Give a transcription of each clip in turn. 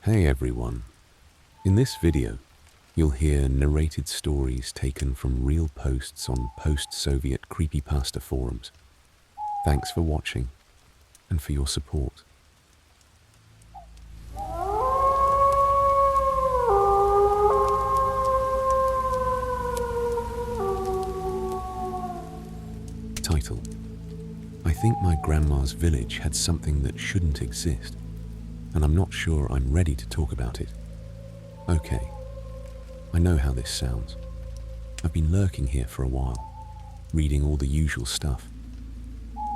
Hey everyone. In this video, you'll hear narrated stories taken from real posts on post-Soviet Creepypasta forums. Thanks for watching and for your support. Title: I think my grandma's village had something that shouldn't exist, and I'm not sure I'm ready to talk about it. Okay, I know how this sounds. I've been lurking here for a while, reading all the usual stuff.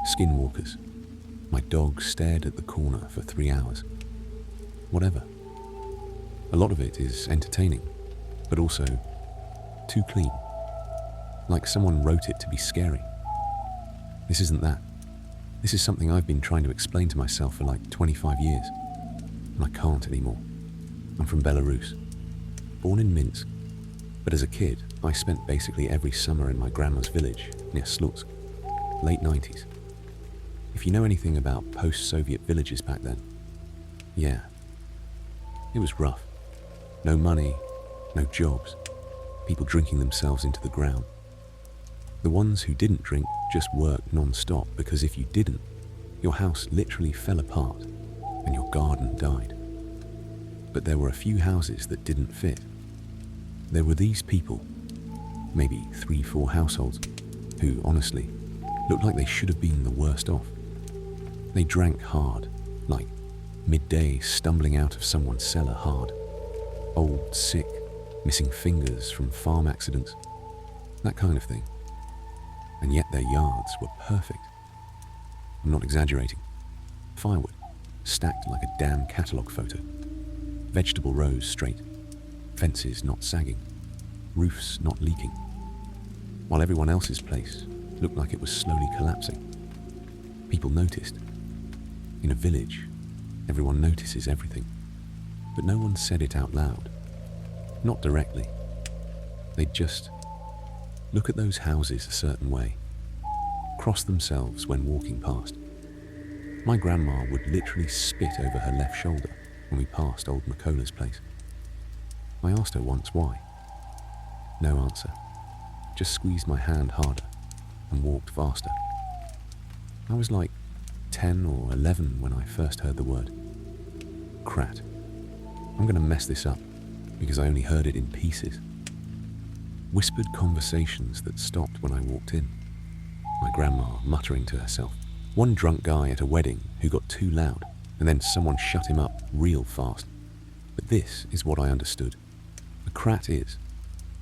Skinwalkers. My dog stared at the corner for 3 hours. Whatever. A lot of it is entertaining, but also too clean. Like someone wrote it to be scary. This isn't that. This is something I've been trying to explain to myself for like 25 years. And I can't anymore. I'm from Belarus, born in Minsk, but as a kid, I spent basically every summer in my grandma's village near Slutsk, late 90s. If you know anything about post-Soviet villages back then, yeah, it was rough. No money, no jobs, people drinking themselves into the ground. The ones who didn't drink just worked non-stop because if you didn't, your house literally fell apart and your garden died. But there were a few houses that didn't fit. There were these people, maybe 3-4 households, who honestly looked like they should have been the worst off. They drank hard, like midday stumbling out of someone's cellar hard. Old, sick, missing fingers from farm accidents, that kind of thing. And yet their yards were perfect. I'm not exaggerating. Firewood, stacked like a damn catalogue photo. Vegetable rows straight. Fences not sagging. Roofs not leaking. While everyone else's place looked like it was slowly collapsing. People noticed. In a village, everyone notices everything. But no one said it out loud. Not directly. They'd just look at those houses a certain way. Cross themselves when walking past. My grandma would literally spit over her left shoulder when we passed old Makola's place. I asked her once why. No answer. Just squeezed my hand harder and walked faster. I was like 10 or 11 when I first heard the word. Krat. I'm going to mess this up because I only heard it in pieces. Whispered conversations that stopped when I walked in. My grandma muttering to herself. One drunk guy at a wedding who got too loud, and then someone shut him up real fast. But this is what I understood. A krat is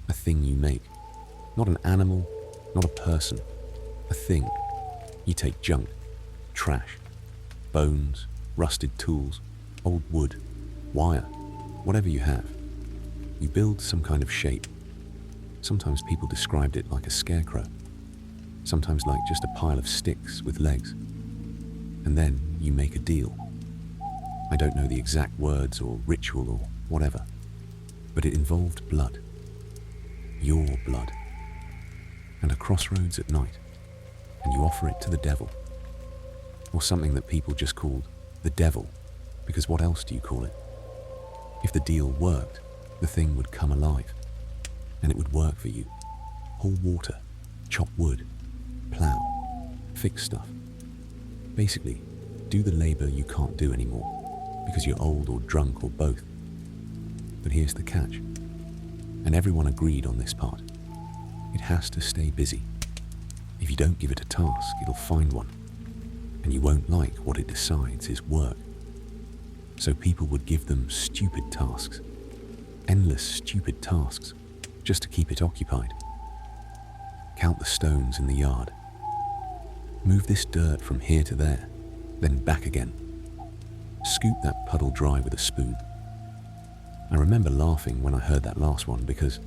a thing you make. Not an animal, not a person. A thing. You take junk, trash, bones, rusted tools, old wood, wire, whatever you have. You build some kind of shape. Sometimes people described it like a scarecrow. Sometimes like just a pile of sticks with legs. And then you make a deal. I don't know the exact words or ritual or whatever, but it involved blood. Your blood. And a crossroads at night, and you offer it to the devil. Or something that people just called the devil, because what else do you call it? If the deal worked, the thing would come alive, and it would work for you. Haul water, chop wood, plow, fix stuff. Basically, do the labor you can't do anymore, because you're old or drunk or both. But here's the catch, and everyone agreed on this part. It has to stay busy. If you don't give it a task, it'll find one, and you won't like what it decides is work. So people would give them stupid tasks, endless stupid tasks, just to keep it occupied. Count the stones in the yard. Move this dirt from here to there, then back again. Scoop that puddle dry with a spoon. I remember laughing when I heard that last one because,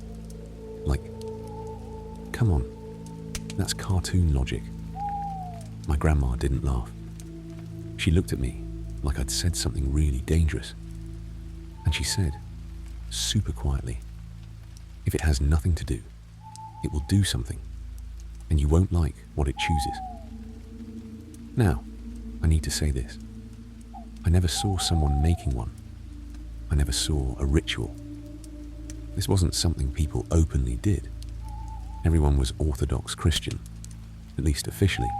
like, come on, that's cartoon logic. My grandma didn't laugh. She looked at me like I'd said something really dangerous. And she said, super quietly, if it has nothing to do, it will do something, and you won't like what it chooses. Now, I need to say this. I never saw someone making one. I never saw a ritual. This wasn't something people openly did. Everyone was Orthodox Christian, at least officially,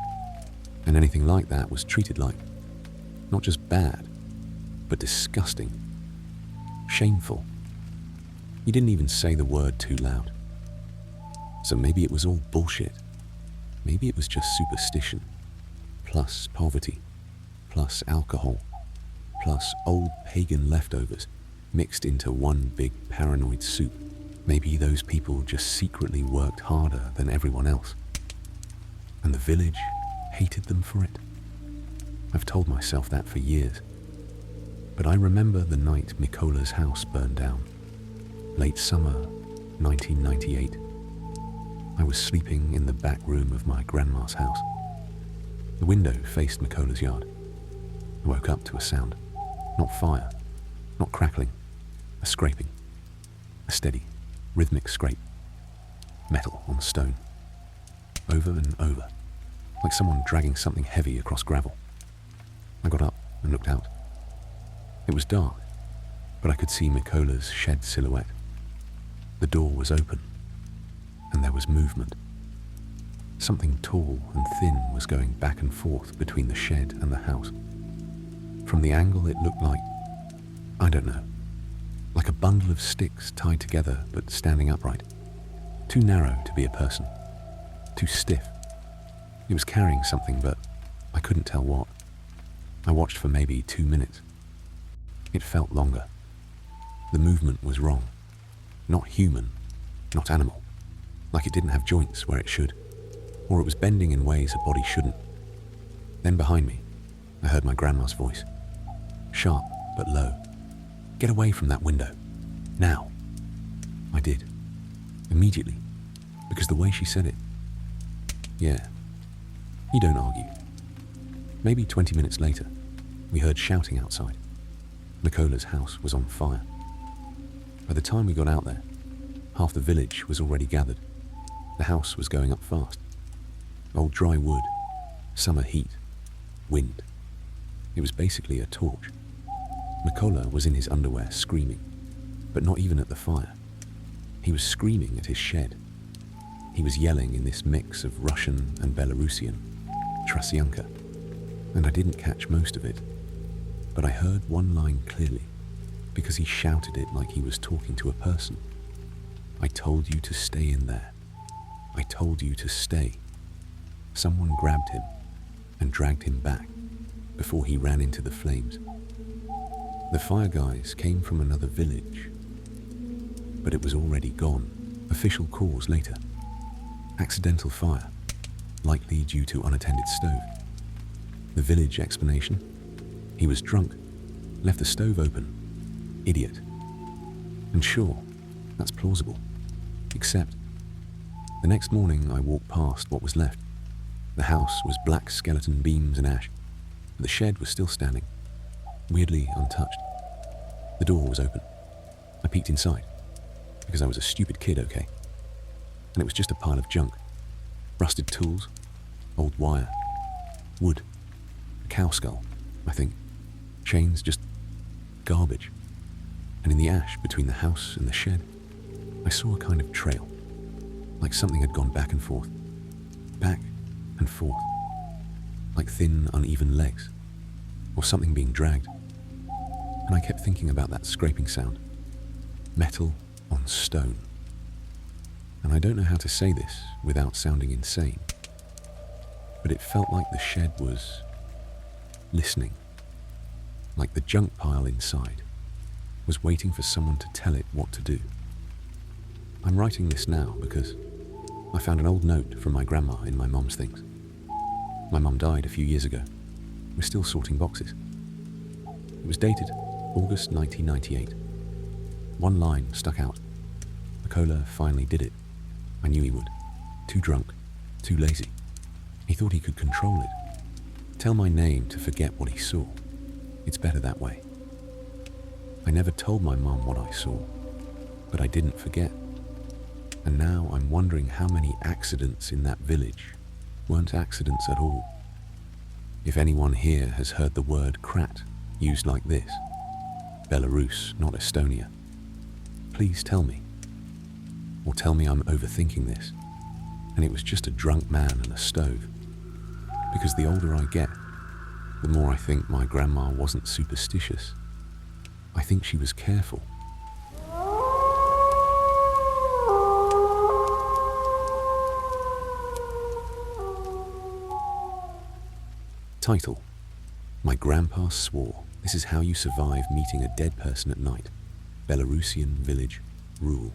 and anything like that was treated like not just bad, but disgusting, shameful. You didn't even say the word too loud. So maybe it was all bullshit. Maybe it was just superstition, plus poverty, plus alcohol, plus old pagan leftovers mixed into one big paranoid soup. Maybe those people just secretly worked harder than everyone else, and the village hated them for it. I've told myself that for years, but I remember the night Mikola's house burned down, late summer 1998. I was sleeping in the back room of my grandma's house. The window faced Mikola's yard. I woke up to a sound, not fire, not crackling, a scraping, a steady, rhythmic scrape, metal on stone, over and over, like someone dragging something heavy across gravel. I got up and looked out. It was dark, but I could see Mikola's shed silhouette. The door was open, and there was movement. Something tall and thin was going back and forth between the shed and the house. From the angle it looked like, I don't know, like a bundle of sticks tied together but standing upright. Too narrow to be a person, too stiff. It was carrying something, but I couldn't tell what. I watched for maybe 2 minutes. It felt longer. The movement was wrong. Not human, not animal. Like it didn't have joints where it should, or it was bending in ways a body shouldn't. Then behind me, I heard my grandma's voice, sharp but low. "Get away from that window, now." I did, immediately, because the way she said it. Yeah, you don't argue. Maybe 20 minutes later, we heard shouting outside. Mikola's house was on fire. By the time we got out there, half the village was already gathered. The house was going up fast. Old dry wood, summer heat, wind. It was basically a torch. Mikola was in his underwear screaming, but not even at the fire. He was screaming at his shed. He was yelling in this mix of Russian and Belarusian, Trasianka, and I didn't catch most of it, but I heard one line clearly, because he shouted it like he was talking to a person. "I told you to stay in there. I told you to stay." Someone grabbed him and dragged him back before he ran into the flames. The fire guys came from another village, but it was already gone. Official cause later. Accidental fire, likely due to unattended stove. The village explanation? He was drunk, left the stove open. Idiot. And sure, that's plausible. Except, the next morning I walked past what was left. The house was black skeleton beams and ash, but the shed was still standing, weirdly untouched. The door was open. I peeked inside, because I was a stupid kid, okay? And it was just a pile of junk. Rusted tools, old wire, wood, a cow skull, I think. Chains, just garbage. And in the ash between the house and the shed, I saw a kind of trail, like something had gone back and forth, like thin, uneven legs, or something being dragged. And I kept thinking about that scraping sound, metal on stone. And I don't know how to say this without sounding insane, but it felt like the shed was listening, like the junk pile inside was waiting for someone to tell it what to do. I'm writing this now because I found an old note from my grandma in my mum's things. My mum died a few years ago. We're still sorting boxes. It was dated August 1998. One line stuck out. Mikola finally did it. I knew he would. Too drunk, too lazy. He thought he could control it. Tell my name to forget what he saw. It's better that way. I never told my mum what I saw, but I didn't forget. And now I'm wondering how many accidents in that village weren't accidents at all. If anyone here has heard the word krat used like this, Belarus, not Estonia. Please tell me. Or tell me I'm overthinking this, and it was just a drunk man and a stove. Because the older I get, the more I think my grandma wasn't superstitious. I think she was careful. Title: My Grandpa Swore. This is how you survive meeting a dead person at night. Belarusian village rule.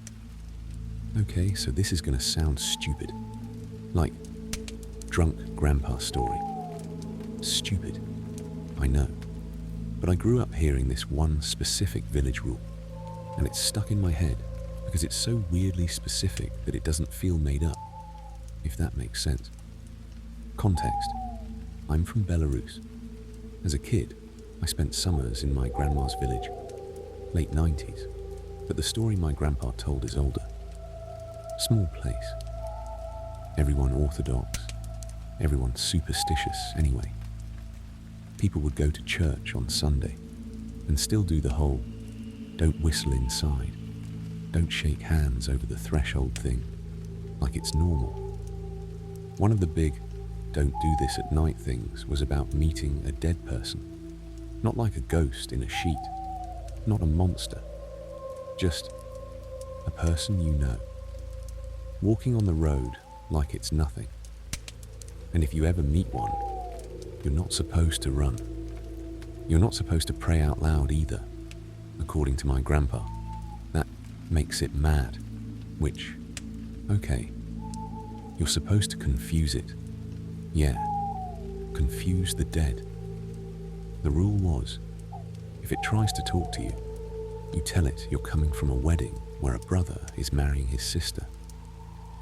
Okay, so this is gonna sound stupid. Like drunk grandpa story. Stupid, I know. But I grew up hearing this one specific village rule, and it's stuck in my head because it's so weirdly specific that it doesn't feel made up, if that makes sense. Context: I'm from Belarus. As a kid, I spent summers in my grandma's village, late 90s, but the story my grandpa told is older. Small place. Everyone orthodox, everyone superstitious anyway. People would go to church on Sunday and still do the whole don't whistle inside, don't shake hands over the threshold thing, like it's normal. One of the big don't do this at night things was about meeting a dead person, not like a ghost in a sheet, not a monster, just a person you know, walking on the road like it's nothing. And if you ever meet one, you're not supposed to run. You're not supposed to pray out loud either, according to my grandpa. That makes it mad, which, okay, you're supposed to confuse it. Yeah, confuse the dead. The rule was, if it tries to talk to you, you tell it you're coming from a wedding where a brother is marrying his sister.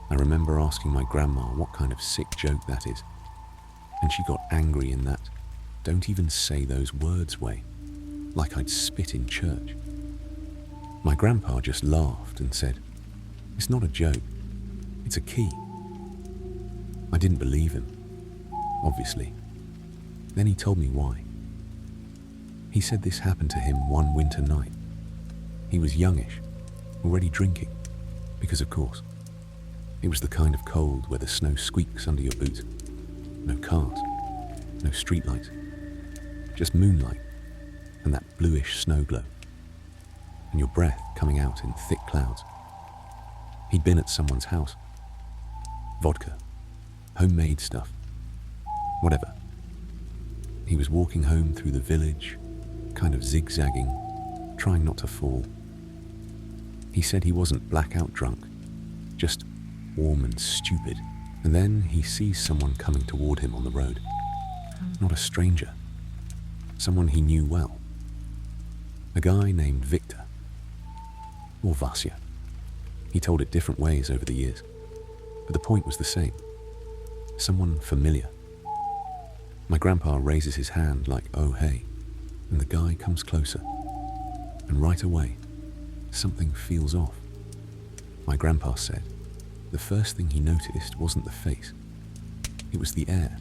I remember asking my grandma what kind of sick joke that is, and she got angry in that don't even say those words way, like I'd spit in church. My grandpa just laughed and said, it's not a joke, it's a key. I didn't believe him, obviously. Then he told me why. He said this happened to him one winter night. He was youngish, already drinking, because of course, it was the kind of cold where the snow squeaks under your boots. No cars, no streetlights, just moonlight and that bluish snow glow, and your breath coming out in thick clouds. He'd been at someone's house. Vodka, homemade stuff, whatever. He was walking home through the village, kind of zigzagging, trying not to fall. He said he wasn't blackout drunk, just warm and stupid. And then he sees someone coming toward him on the road. Not a stranger, someone he knew well. A guy named Victor, or Vasya. He told it different ways over the years, but the point was the same. Someone familiar. My grandpa raises his hand like, oh hey, and the guy comes closer. And right away, something feels off. My grandpa said the first thing he noticed wasn't the face, it was the air,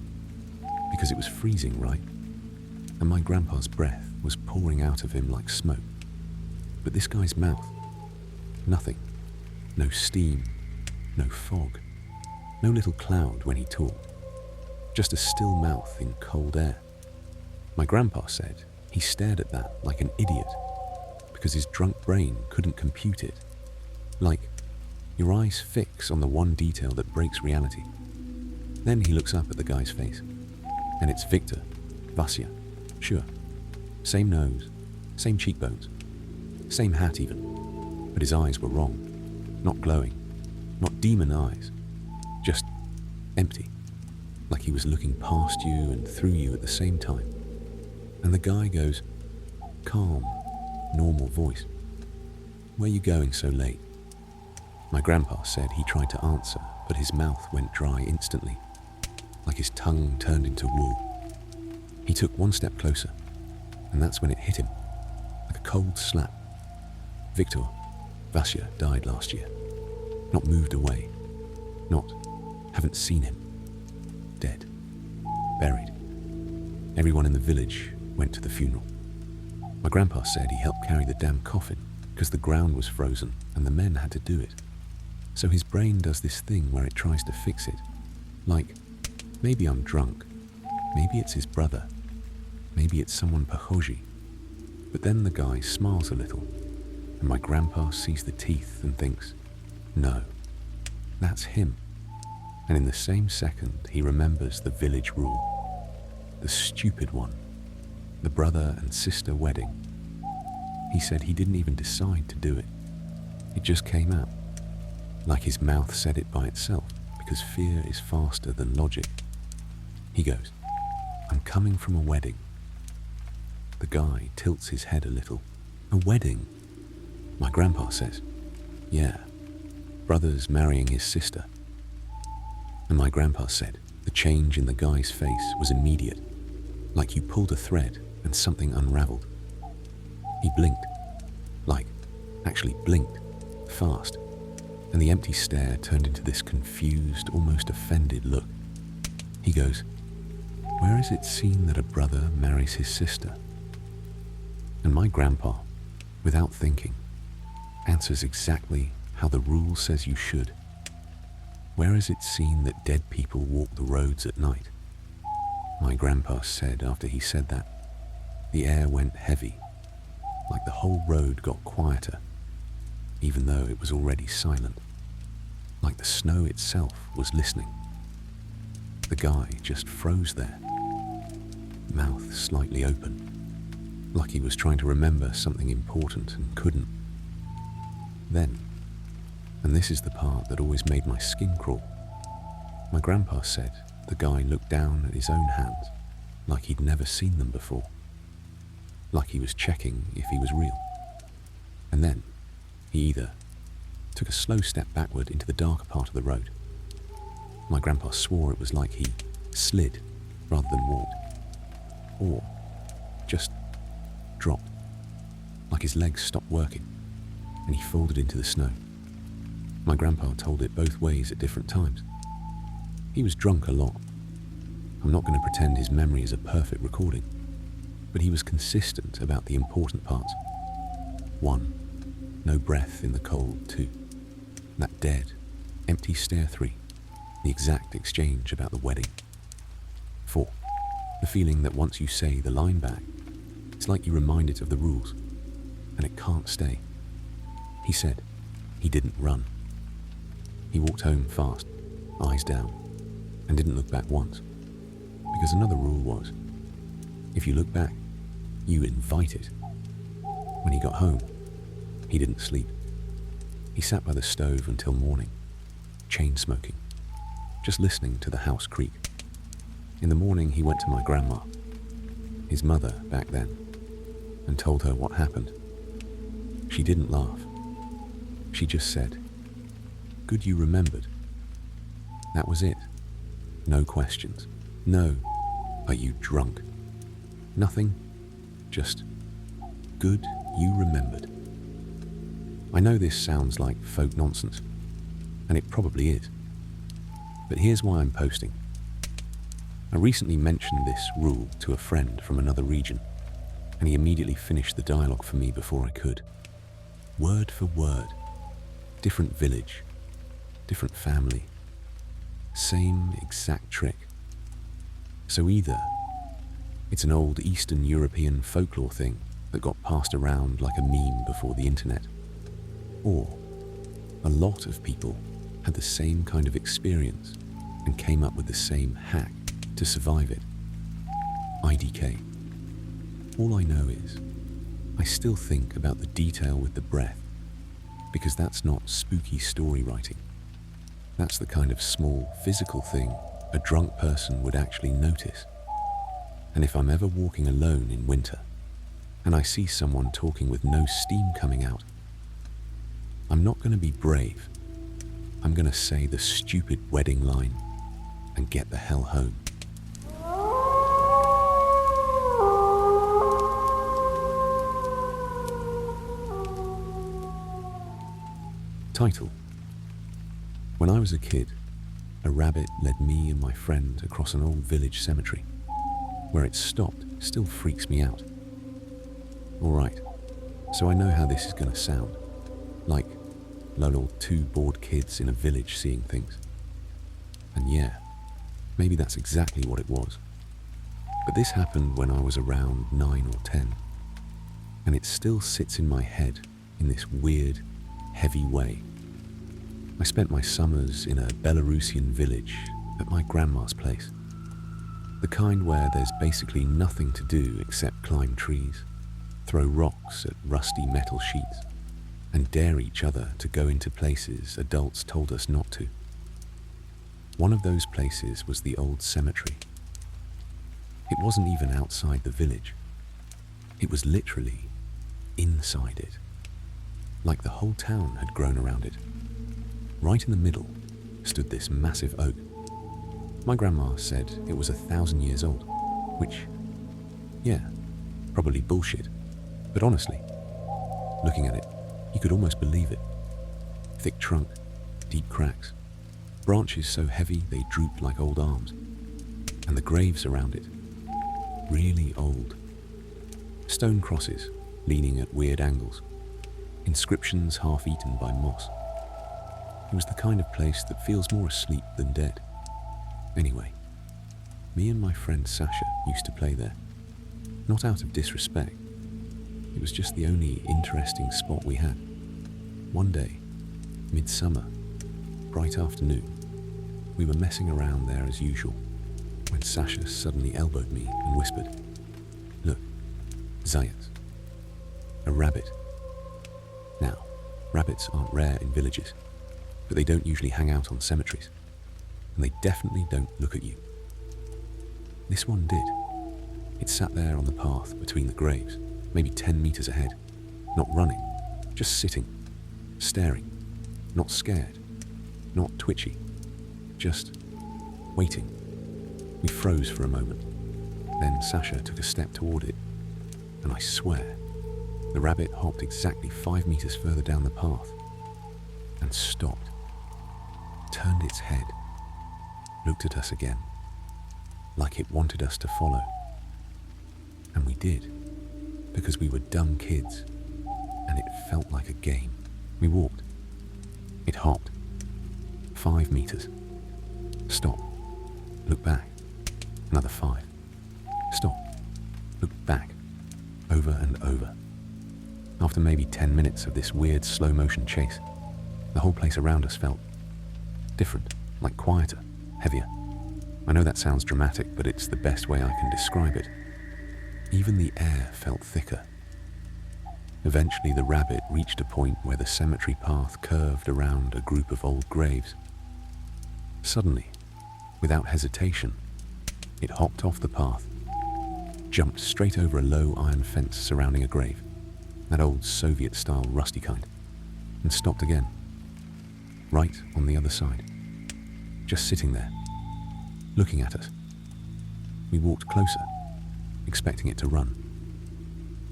because it was freezing, right? And my grandpa's breath was pouring out of him like smoke. But this guy's mouth, nothing. No steam, no fog, no little cloud when he talked. Just a still mouth in cold air. My grandpa said he stared at that like an idiot because his drunk brain couldn't compute it. Like, your eyes fix on the one detail that breaks reality. Then he looks up at the guy's face, and it's Victor, Vasya, sure. Same nose, same cheekbones, same hat even, but his eyes were wrong. Not glowing, not demon eyes, just empty, like he was looking past you and through you at the same time. And the guy goes, calm, normal voice, where you going so late? My grandpa said he tried to answer, but his mouth went dry instantly, like his tongue turned into wool. He took one step closer, and that's when it hit him, like a cold slap. Victor, Vasya, died last year. Not moved away. Not, haven't seen him. Dead. Buried. Everyone in the village went to the funeral. My grandpa said he helped carry the damn coffin because the ground was frozen and the men had to do it. So his brain does this thing where it tries to fix it. Like, maybe I'm drunk, maybe it's his brother, maybe it's someone Pahoji. But then the guy smiles a little, and my grandpa sees the teeth and thinks, no, that's him. And in the same second, he remembers the village rule, the stupid one, the brother and sister wedding. He said he didn't even decide to do it. It just came out, like his mouth said it by itself, because fear is faster than logic. He goes, I'm coming from a wedding. The guy tilts his head a little. A wedding? My grandpa says, yeah, brother's marrying his sister. And my grandpa said the change in the guy's face was immediate, like you pulled a thread and something unraveled. He blinked, actually blinked, fast, and the empty stare turned into this confused, almost offended look. He goes, where is it seen that a brother marries his sister? And my grandpa, without thinking, answers exactly how the rule says you should. Where is it seen that dead people walk the roads at night? My grandpa said after he said that, the air went heavy, like the whole road got quieter, even though it was already silent, like the snow itself was listening. The guy just froze there, mouth slightly open, like he was trying to remember something important and couldn't. Then, and this is the part that always made my skin crawl, my grandpa said the guy looked down at his own hands like he'd never seen them before, like he was checking if he was real. And then he either took a slow step backward into the darker part of the road. My grandpa swore it was like he slid rather than walked, or just dropped, like his legs stopped working and he folded into the snow. My grandpa told it both ways at different times. He was drunk a lot. I'm not going to pretend his memory is a perfect recording, but he was consistent about the important parts. 1, no breath in the cold. 2, that dead, empty stare. 3, the exact exchange about the wedding. 4, the feeling that once you say the line back, it's like you remind it of the rules, and it can't stay. He said he didn't run. He walked home fast, eyes down, and didn't look back once, because another rule was, if you look back, you invite it. When he got home, he didn't sleep. He sat by the stove until morning, chain smoking, just listening to the house creak. In the morning, he went to my grandma, his mother back then, and told her what happened. She didn't laugh. She just said, good you remembered. That was it. No questions. No, are you drunk? Nothing. Just, good you remembered. I know this sounds like folk nonsense, and it probably is. But here's why I'm posting. I recently mentioned this rule to a friend from another region, and he immediately finished the dialogue for me before I could. Word for word. Different village, different family, same exact trick. So either it's an old Eastern European folklore thing that got passed around like a meme before the internet, or a lot of people had the same kind of experience and came up with the same hack to survive it. IDK. All I know is I still think about the detail with the breath, because that's not spooky story writing. That's the kind of small physical thing a drunk person would actually notice. And if I'm ever walking alone in winter and I see someone talking with no steam coming out, I'm not going to be brave. I'm going to say the stupid wedding line and get the hell home. Title: When I was a kid, a rabbit led me and my friend across an old village cemetery. Where it stopped still freaks me out. Alright, so I know how this is gonna sound. Like little two bored kids in a village seeing things. And yeah, maybe that's exactly what it was. But this happened when I was around 9 or 10. And it still sits in my head in this weird, heavy way. I spent my summers in a Belarusian village at my grandma's place. The kind where there's basically nothing to do except climb trees, throw rocks at rusty metal sheets, and dare each other to go into places adults told us not to. One of those places was the old cemetery. It wasn't even outside the village. It was literally inside it, like the whole town had grown around it. Right in the middle stood this massive oak. My grandma said it was 1,000 years old, which, yeah, probably bullshit. But honestly, looking at it, you could almost believe it. Thick trunk, deep cracks, branches so heavy they drooped like old arms, and the graves around it, really old. Stone crosses leaning at weird angles, inscriptions half eaten by moss. It was the kind of place that feels more asleep than dead. Anyway, me and my friend Sasha used to play there. Not out of disrespect. It was just the only interesting spot we had. One day, midsummer, bright afternoon, we were messing around there as usual when Sasha suddenly elbowed me and whispered, "Look, Zayat, a rabbit." Now, rabbits aren't rare in villages, but they don't usually hang out on cemeteries, and they definitely don't look at you. This one did. It sat there on the path between the graves, maybe 10 meters ahead, not running, just sitting, staring, not scared, not twitchy, just waiting. We froze for a moment. Then Sasha took a step toward it, and I swear, the rabbit hopped exactly 5 meters further down the path and stopped, turned its head, looked at us again, like it wanted us to follow. And we did, because we were dumb kids, and it felt like a game. We walked. It hopped. 5 meters. Stop. Look back. Another 5. Stop. Look back. Over and over. After maybe 10 minutes of this weird slow-motion chase, the whole place around us felt different, like quieter, heavier. I know that sounds dramatic, but it's the best way I can describe it. Even the air felt thicker. Eventually, the rabbit reached a point where the cemetery path curved around a group of old graves. Suddenly, without hesitation, it hopped off the path, jumped straight over a low iron fence surrounding a grave, that old Soviet-style rusty kind, and stopped again, right on the other side, just sitting there, looking at us. We walked closer, expecting it to run.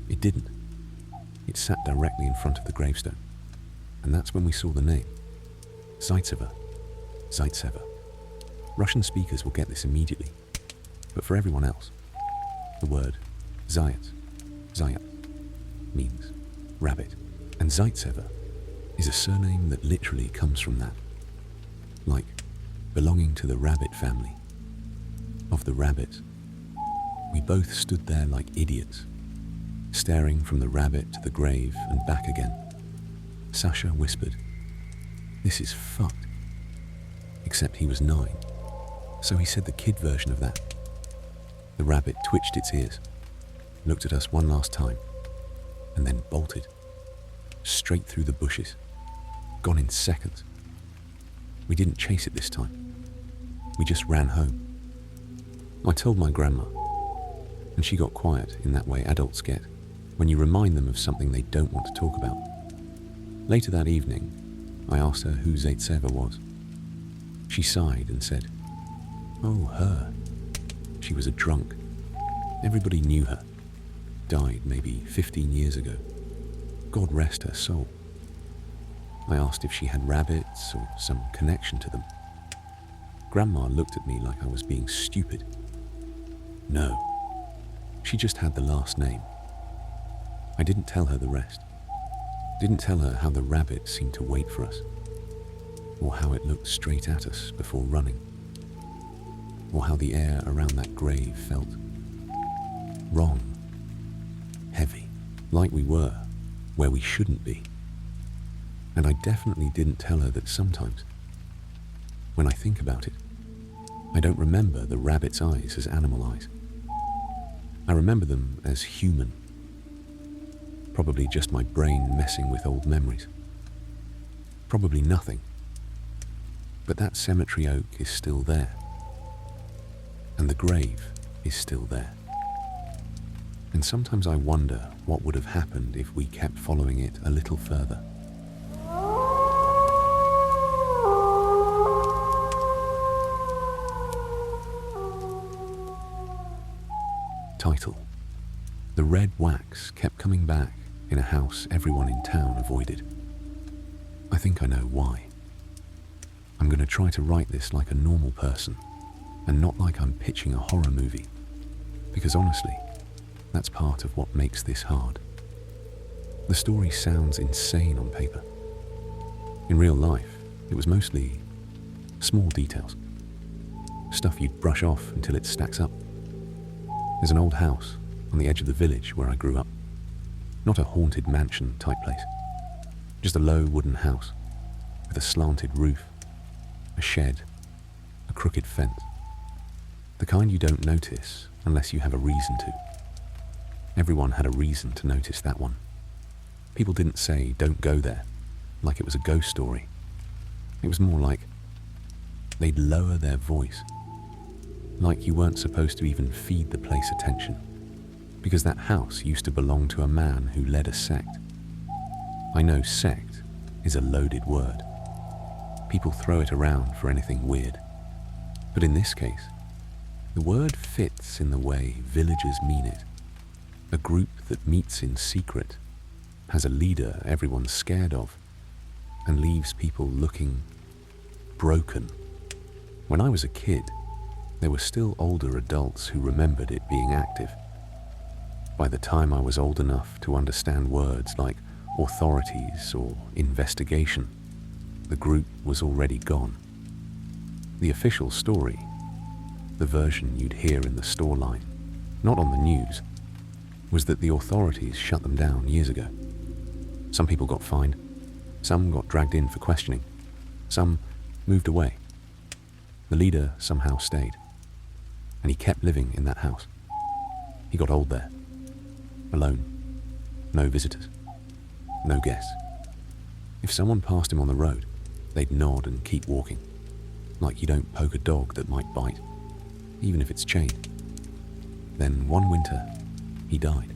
It didn't. It sat directly in front of the gravestone, and that's when we saw the name. Zaitseva. Zaitseva. Russian speakers will get this immediately, but for everyone else, the word Zayat means rabbit, and Zaitseva is a surname that literally comes from that, like belonging to the rabbit family. Of the rabbits, we both stood there like idiots, staring from the rabbit to the grave and back again. Sasha whispered, "This is fucked." Except he was 9, so he said the kid version of that. The rabbit twitched its ears, looked at us one last time, and then bolted, straight through the bushes, gone in seconds. We didn't chase it this time. We just ran home. I told my grandma, and she got quiet in that way adults get when you remind them of something they don't want to talk about. Later that evening, I asked her who Zaitseva was. She sighed and said, "Oh, her. She was a drunk. Everybody knew her. Died maybe 15 years ago. God rest her soul." I asked if she had rabbits or some connection to them. Grandma looked at me like I was being stupid. No, she just had the last name. I didn't tell her the rest. Didn't tell her how the rabbit seemed to wait for us, or how it looked straight at us before running, or how the air around that grave felt wrong, heavy, like we were where we shouldn't be. And I definitely didn't tell her that sometimes, when I think about it, I don't remember the rabbit's eyes as animal eyes. I remember them as human. Probably just my brain messing with old memories. Probably nothing. But that cemetery oak is still there. And the grave is still there. And sometimes I wonder what would have happened if we kept following it a little further. Title: The red wax kept coming back in a house everyone in town avoided. I think I know why. I'm going to try to write this like a normal person and not like I'm pitching a horror movie, because honestly, that's part of what makes this hard. The story sounds insane on paper. In real life, it was mostly small details. Stuff you'd brush off until it stacks up. There's an old house on the edge of the village where I grew up. Not a haunted mansion type place. Just a low wooden house with a slanted roof, a shed, a crooked fence. The kind you don't notice unless you have a reason to. Everyone had a reason to notice that one. People didn't say, "Don't go there," like it was a ghost story. It was more like they'd lower their voice, like you weren't supposed to even feed the place attention, because that house used to belong to a man who led a sect. I know sect is a loaded word. People throw it around for anything weird. But in this case, the word fits in the way villagers mean it. A group that meets in secret, has a leader everyone's scared of, and leaves people looking broken. When I was a kid, there were still older adults who remembered it being active. By the time I was old enough to understand words like authorities or investigation, the group was already gone. The official story, the version you'd hear in the store line, not on the news, was that the authorities shut them down years ago. Some people got fined, some got dragged in for questioning, some moved away. The leader somehow stayed, and he kept living in that house. He got old there, alone, no visitors, no guests. If someone passed him on the road, they'd nod and keep walking, like you don't poke a dog that might bite, even if it's chained. Then one winter, he died,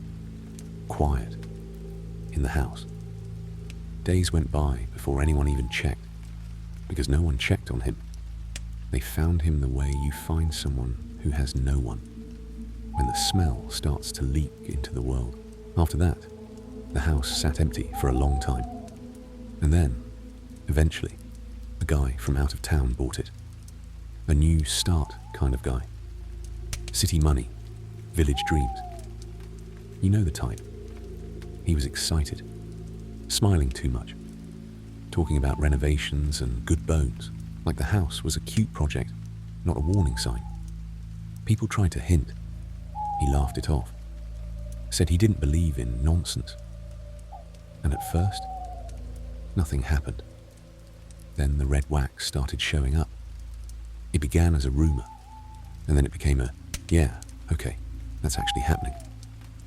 quiet, in the house. Days went by before anyone even checked, because no one checked on him. They found him the way you find someone who has no one, when the smell starts to leak into the world. After that, the house sat empty for a long time. And then, eventually, a guy from out of town bought it. A new start kind of guy. City money, village dreams. You know the type. He was excited, smiling too much, talking about renovations and good bones, like the house was a cute project, not a warning sign. People tried to hint. He laughed it off, said he didn't believe in nonsense. And at first, nothing happened. Then the red wax started showing up. It began as a rumor, and then it became a, yeah, okay, that's actually happening.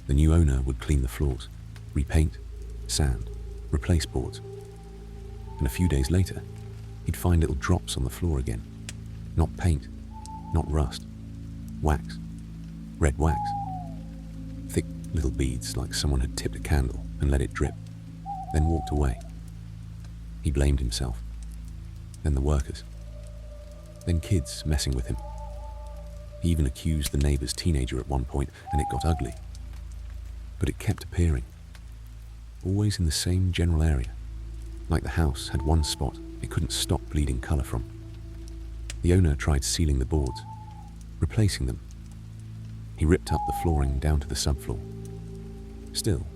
The new owner would clean the floors, repaint, sand, replace boards. And a few days later, he'd find little drops on the floor again. Not paint, not rust, wax, red wax. Thick little beads like someone had tipped a candle and let it drip, then walked away. He blamed himself, then the workers, then kids messing with him. He even accused the neighbor's teenager at one point, and it got ugly. But it kept appearing, always in the same general area, like the house had one spot it couldn't stop bleeding color from. The owner tried sealing the boards, replacing them. He ripped up the flooring down to the subfloor. Still,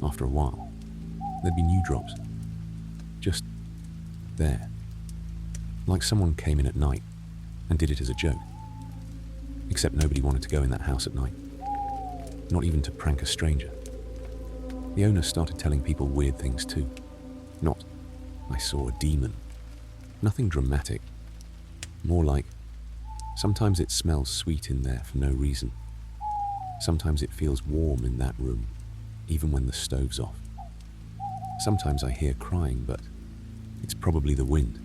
after a while, there'd be new drops. Just there. Like someone came in at night and did it as a joke. Except nobody wanted to go in that house at night. Not even to prank a stranger. The owner started telling people weird things too. Not, I saw a demon. Nothing dramatic. More like, sometimes it smells sweet in there for no reason. Sometimes it feels warm in that room, even when the stove's off. Sometimes I hear crying, but it's probably the wind.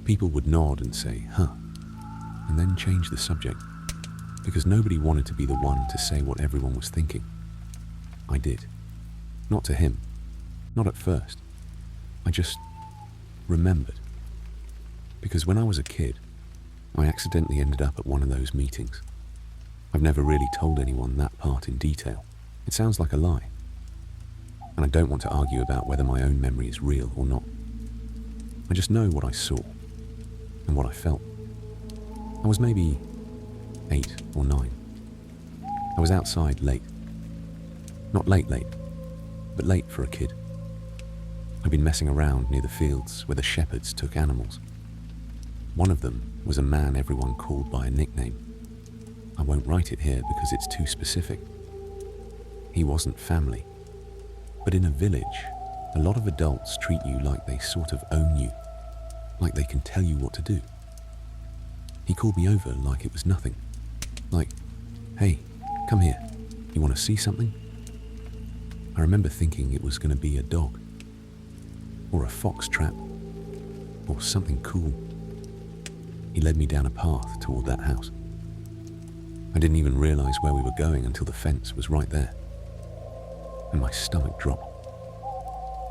People would nod and say, huh, and then change the subject, because nobody wanted to be the one to say what everyone was thinking. I did. Not to him. Not at first. I just remembered. Because when I was a kid, I accidentally ended up at one of those meetings. I've never really told anyone that part in detail. It sounds like a lie. And I don't want to argue about whether my own memory is real or not. I just know what I saw and what I felt. I was maybe 8 or 9. I was outside late. Not late, but late for a kid. I'd been messing around near the fields where the shepherds took animals. One of them was a man everyone called by a nickname. I won't write it here because it's too specific. He wasn't family. But in a village, a lot of adults treat you like they sort of own you, like they can tell you what to do. He called me over like it was nothing. Like, hey, come here, you want to see something? I remember thinking it was going to be a dog, or a fox trap, or something cool. He led me down a path toward that house. I didn't even realize where we were going until the fence was right there, and my stomach dropped.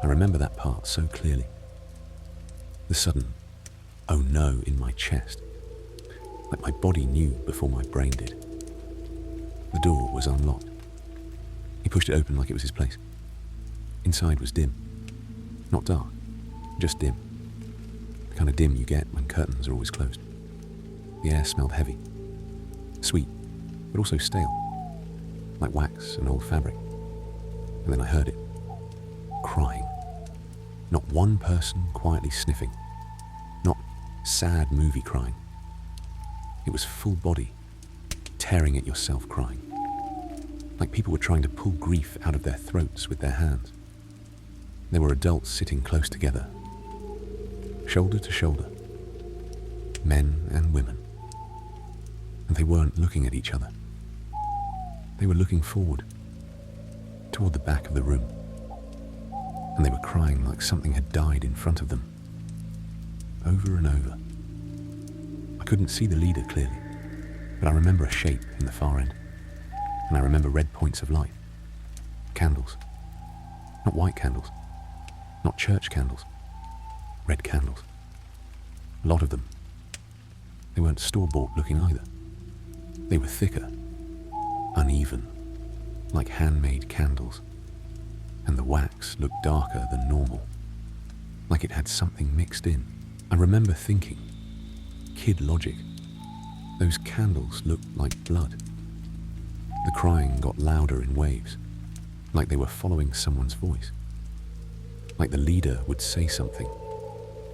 I remember that part so clearly. The sudden, oh no, in my chest, like my body knew before my brain did. The door was unlocked. He pushed it open like it was his place. Inside was dim. Not dark, just dim. The kind of dim you get when curtains are always closed. The air smelled heavy, sweet, but also stale, like wax and old fabric. And then I heard it, crying. Not one person quietly sniffing, not sad movie crying. It was full body, tearing at yourself crying, like people were trying to pull grief out of their throats with their hands. There were adults sitting close together, shoulder to shoulder, men and women. And they weren't looking at each other. They were looking forward, toward the back of the room. And they were crying like something had died in front of them, over and over. I couldn't see the leader clearly, but I remember a shape in the far end, and I remember red points of light, candles, not white candles, not church candles, red candles, a lot of them. They weren't store-bought looking either. They were thicker, uneven, like handmade candles, and the wax looked darker than normal, like it had something mixed in. I remember thinking, kid logic, those candles looked like blood. The crying got louder in waves, like they were following someone's voice, like the leader would say something,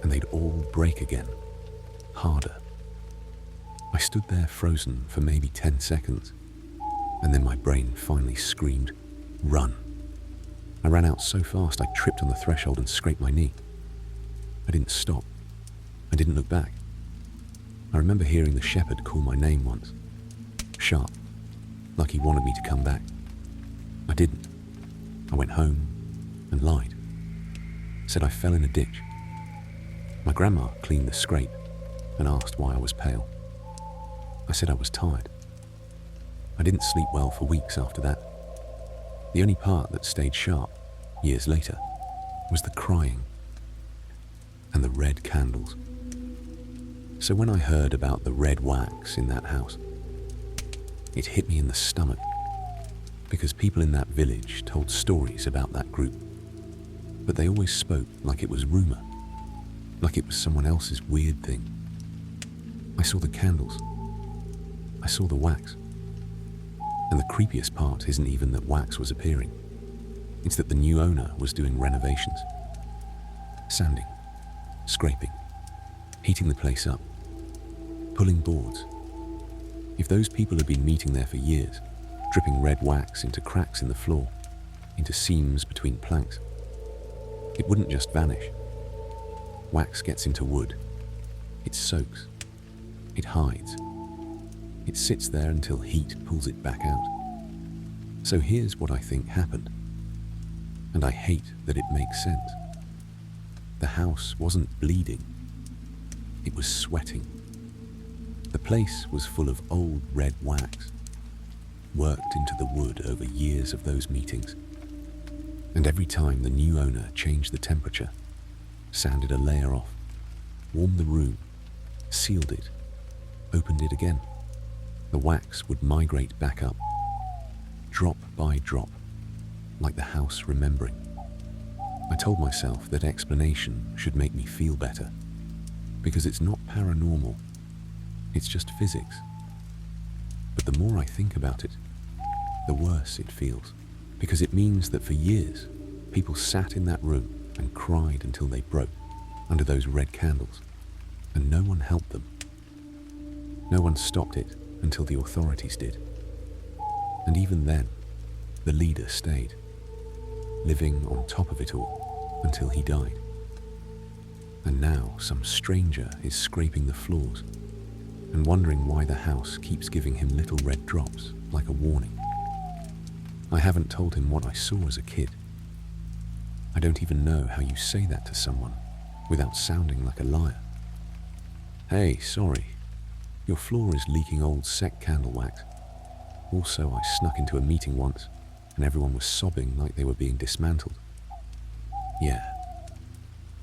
and they'd all break again, harder. I stood there frozen for maybe 10 seconds, and then my brain finally screamed, run. I ran out so fast I tripped on the threshold and scraped my knee. I didn't stop. I didn't look back. I remember hearing the shepherd call my name once, sharp, like he wanted me to come back. I didn't. I went home and lied. Said I fell in a ditch. My grandma cleaned the scrape and asked why I was pale. I said I was tired. I didn't sleep well for weeks after that. The only part that stayed sharp, years later, was the crying and the red candles. So when I heard about the red wax in that house, it hit me in the stomach, because people in that village told stories about that group, but they always spoke like it was rumor, like it was someone else's weird thing. I saw the candles. I saw the wax. And the creepiest part isn't even that wax was appearing. It's that the new owner was doing renovations. Sanding, scraping, heating the place up, pulling boards. If those people had been meeting there for years, dripping red wax into cracks in the floor, into seams between planks, it wouldn't just vanish. Wax gets into wood. It soaks. It hides. It sits there until heat pulls it back out. So here's what I think happened. And I hate that it makes sense. The house wasn't bleeding. It was sweating. The place was full of old red wax, worked into the wood over years of those meetings. And every time the new owner changed the temperature, sanded a layer off, warmed the room, sealed it, opened it again, the wax would migrate back up, drop by drop, like the house remembering. I told myself that explanation should make me feel better, because it's not paranormal, it's just physics. But the more I think about it, the worse it feels, because it means that for years, people sat in that room and cried until they broke under those red candles, and no one helped them. No one stopped it until the authorities did. And even then, the leader stayed, living on top of it all until he died. And now some stranger is scraping the floors and wondering why the house keeps giving him little red drops like a warning. I haven't told him what I saw as a kid. I don't even know how you say that to someone without sounding like a liar. Hey, sorry, your floor is leaking old sec candle wax. Also, I snuck into a meeting once and everyone was sobbing like they were being dismantled. Yeah,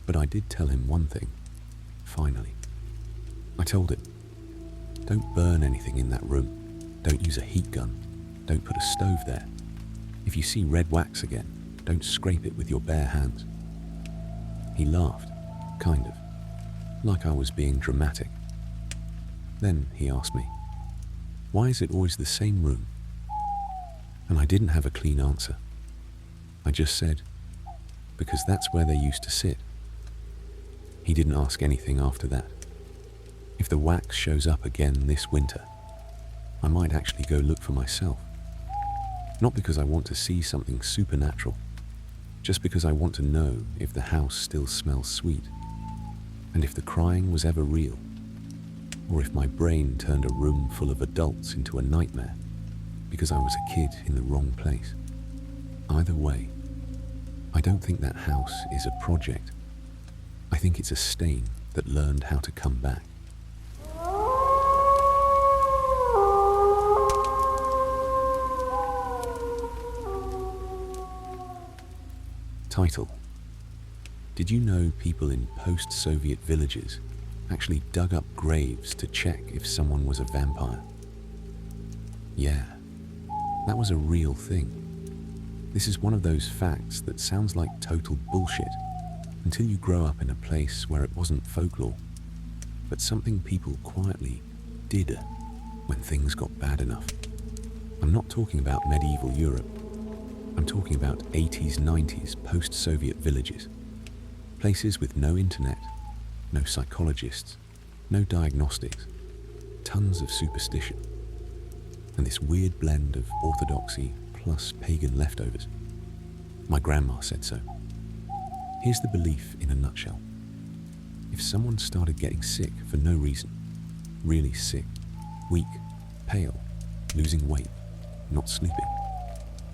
but I did tell him one thing, finally. I told him, don't burn anything in that room. Don't use a heat gun. Don't put a stove there. If you see red wax again, don't scrape it with your bare hands. He laughed, kind of, like I was being dramatic. Then he asked me, why is it always the same room? And I didn't have a clean answer. I just said, because that's where they used to sit. He didn't ask anything after that. If the wax shows up again this winter, I might actually go look for myself. Not because I want to see something supernatural, just because I want to know if the house still smells sweet, and if the crying was ever real, or if my brain turned a room full of adults into a nightmare because I was a kid in the wrong place. Either way, I don't think that house is a project. I think it's a stain that learned how to come back. Title: Did you know people in post-Soviet villages actually dug up graves to check if someone was a vampire? Yeah, that was a real thing. This is one of those facts that sounds like total bullshit until you grow up in a place where it wasn't folklore, but something people quietly did when things got bad enough. I'm not talking about medieval Europe. I'm talking about 80s, 90s post-Soviet villages. Places with no internet, no psychologists, no diagnostics, tons of superstition, and this weird blend of orthodoxy plus pagan leftovers. My grandma said so. Here's the belief in a nutshell. If someone started getting sick for no reason, really sick, weak, pale, losing weight, not sleeping,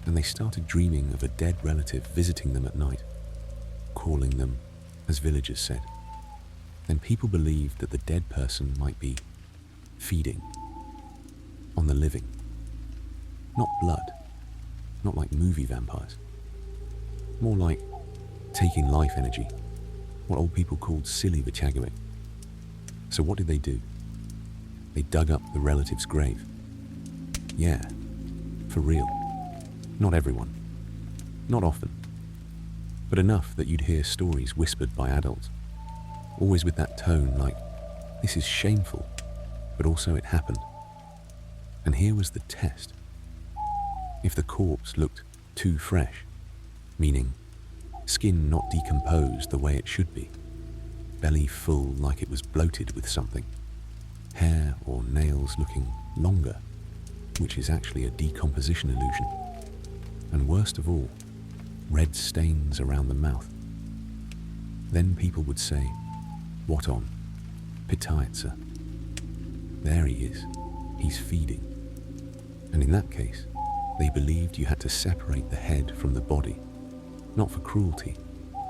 and they started dreaming of a dead relative visiting them at night, calling them, as villagers said, then people believed that the dead person might be feeding on the living. Not blood, not like movie vampires. More like taking life energy, what old people called silly vytagoing. So what did they do? They dug up the relative's grave. Yeah, for real. Not everyone, not often, but enough that you'd hear stories whispered by adults, always with that tone like, this is shameful, but also it happened. And here was the test. If the corpse looked too fresh, meaning skin not decomposed the way it should be, belly full like it was bloated with something, hair or nails looking longer, which is actually a decomposition illusion, and worst of all, red stains around the mouth. Then people would say, "What on? Pitayatsa. There he is, he's feeding." And in that case, they believed you had to separate the head from the body, not for cruelty,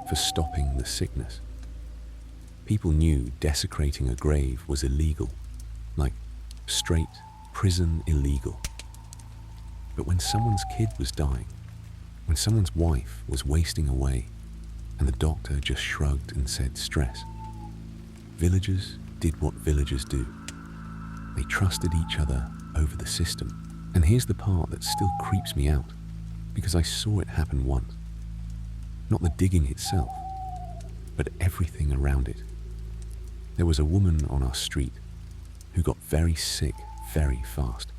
for stopping the sickness. People knew desecrating a grave was illegal, like straight prison illegal. But when someone's kid was dying, when someone's wife was wasting away, and the doctor just shrugged and said stress, villagers did what villagers do. They trusted each other over the system. And here's the part that still creeps me out, because I saw it happen once. Not the digging itself, but everything around it. There was a woman on our street who got very sick very fast.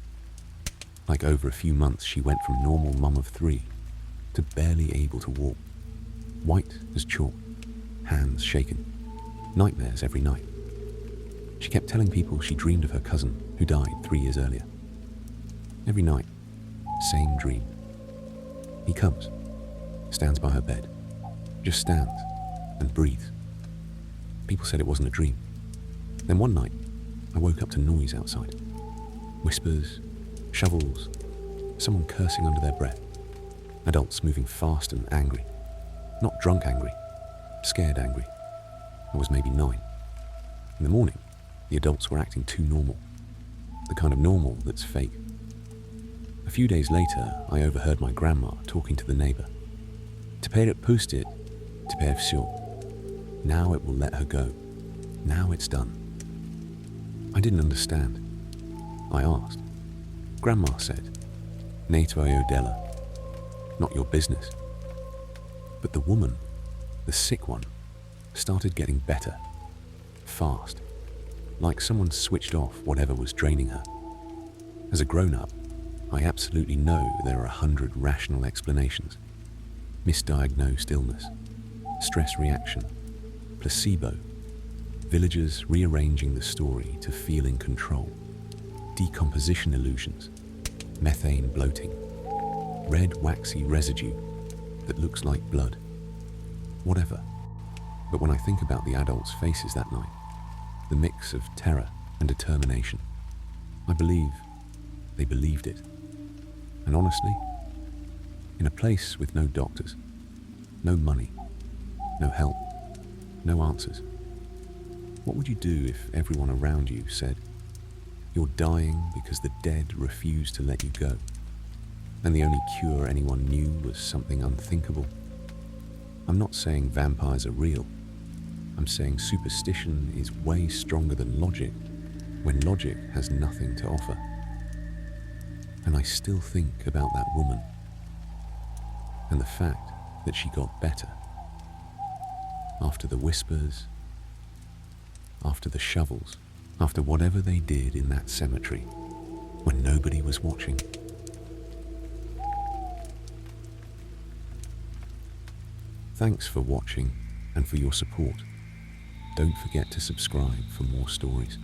Like over a few months, she went from normal mum of 3 to barely able to walk. White as chalk, hands shaken, nightmares every night. She kept telling people she dreamed of her cousin who died 3 years earlier. Every night, same dream. He comes, stands by her bed, just stands and breathes. People said it wasn't a dream. Then one night, I woke up to noise outside. Whispers, shovels, someone cursing under their breath. Adults moving fast and angry. Not drunk angry, scared angry. I was maybe 9. In the morning, the adults were acting too normal. The kind of normal that's fake. A few days later, I overheard my grandma talking to the neighbor. Teper pustit, teper всё. Now it will let her go. Now it's done. I didn't understand. I asked. Grandma said, "Ne tvoje dela," not your business. But the woman, the sick one, started getting better, fast, like someone switched off whatever was draining her. As a grown-up, I absolutely know there are 100 rational explanations. Misdiagnosed illness, stress reaction, placebo, villagers rearranging the story to feel in control, decomposition illusions, methane bloating, red waxy residue that looks like blood, whatever. But when I think about the adults' faces that night, the mix of terror and determination, I believe they believed it. And honestly, in a place with no doctors, no money, no help, no answers, what would you do if everyone around you said, "You're dying because the dead refuse to let you go, and the only cure anyone knew was something unthinkable"? I'm not saying vampires are real. I'm saying superstition is way stronger than logic when logic has nothing to offer. And I still think about that woman and the fact that she got better after the whispers, after the shovels, after whatever they did in that cemetery when nobody was watching. Thanks for watching and for your support. Don't forget to subscribe for more stories.